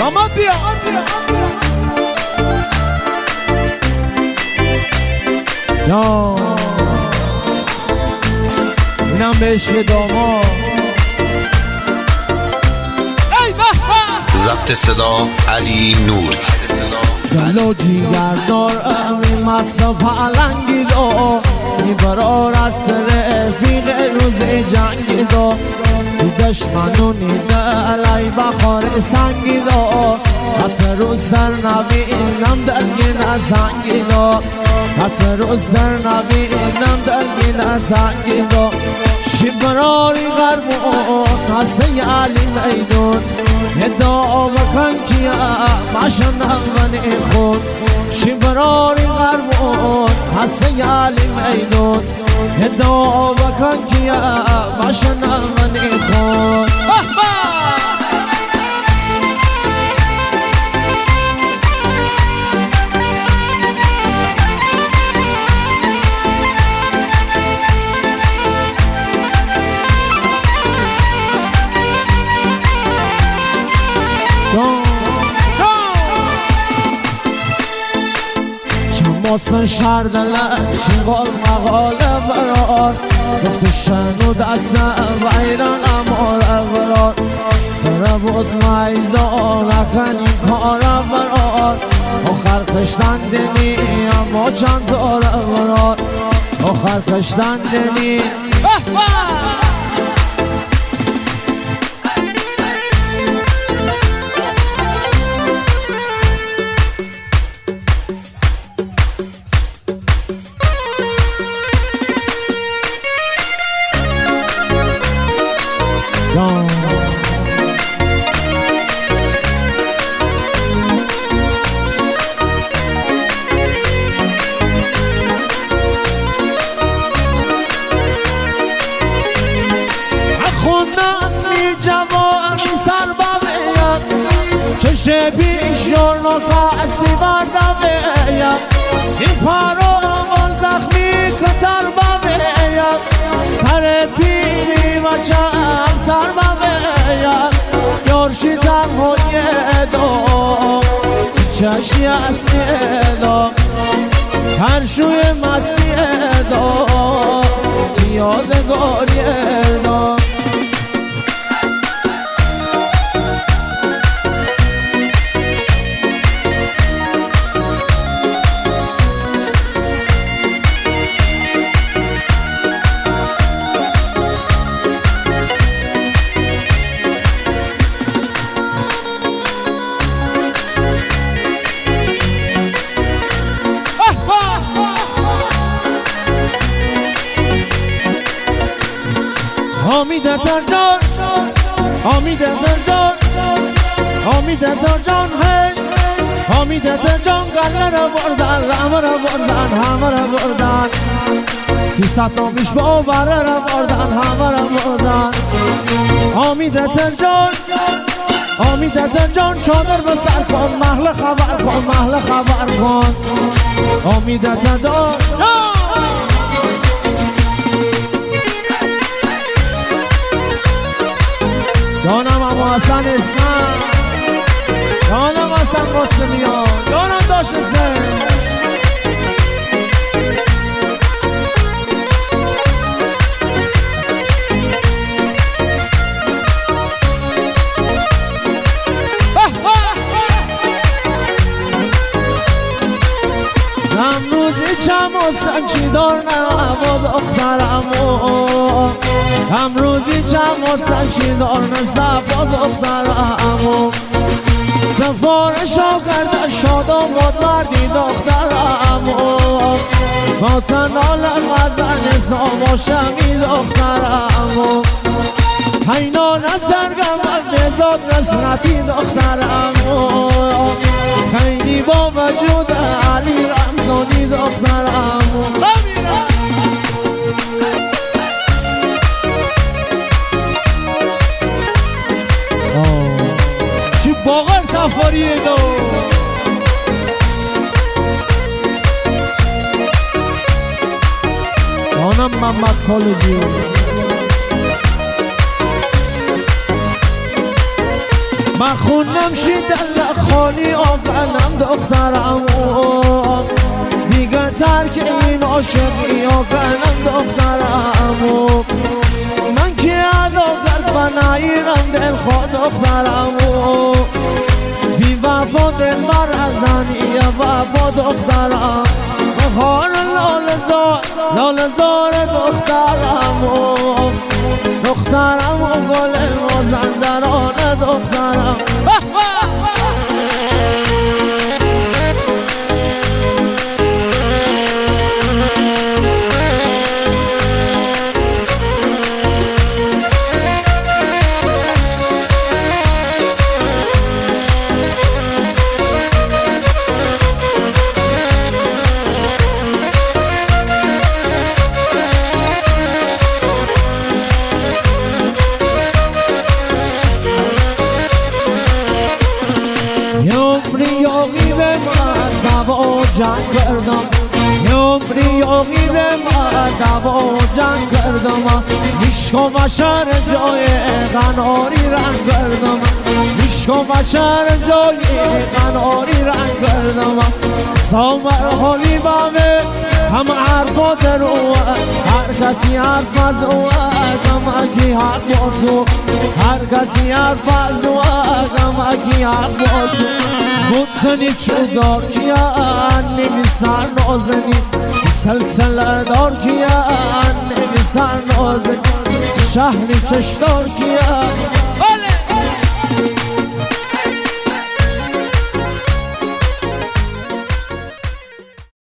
داماد بیا یا اینم به عشق داماد ضبط صدا علی نوری دل و جیگر دارم این مصرف علنگی دا میبرار از رفیق روز جنگی دا تو دشمنونی دلی بخار سنگی دا حتی روز در نبینم دلگین از زنگی دا حتی روز در نبینم دلگین از زنگی دا شبراری غربون حسی علی میدون ادعا بکن کیا ماشن نغمنی خود شبراری غربون حسی علی میدون ادعا بکن کیا ماشن نغمنی خود محسن شردله شغال مقاله برار گفت شنو دست بیران اماره برار سره بود میزا نکن این کاره برار آخر کشتن دنی اما چند داره برار آخر کشتن دنی چه پیش یارنا کسی برده بیم این پارو آمان زخمی کتر بیم سر پیری و چم سر بیم یارشی تنهای دو چشی اصلی دو هرشوی مستی دو یادگاری دو حامید ترجان حامید ترجان حامید ترجان هی حامید ترجان گله را بردن همه را بردن همه را بردن 300 نویش باوره را بردن همه را بردن حامید ترجان حامید ترجان چادر به سر کن محل خبر کن محل خبر کن حامید ترجان جانم اما حسن اسم جانم حسن قاسمی ها جانم داشت اسم امروزی چم حسن چی دار نمو دخترمو امروزی چم حسن چی دار نصفا دخترمو سفارشا کرده شاد آمد مردی دخترمو فاتن عالم غزن ساماشمی دخترمو حینا نزرگم نزاد نصرتی دخترمو خیلی با وجود علی رمزانی دخترمو چی باقر سفاریه دو جانم محمد کالجی من خونم شیدل خالی آقلم دخترمو دیگه ترک این عاشقی آقلم دخترمو من که ادا گرد بنایرم دل خود دخترمو بی وفا دل بر ازنی وفا دخترم بخار لال زار دخترمو دخترمو گل مازندران دخترم یاری به من دوا جنگ کردم یاری به من دوا جنگ کردم عشق و بشر جای قناری رنگ کردم عشق و بشر جای قناری رنگ کردم سامر حالی بامه هم حرفات رو هر کسی حرف از او اکی حق با تو هر کسی حرف از او اکی حق با تو بودنی چودار کیا نمیسر نازنی سلسله دار کیا نمیسر نازنی شهری چشدار کیا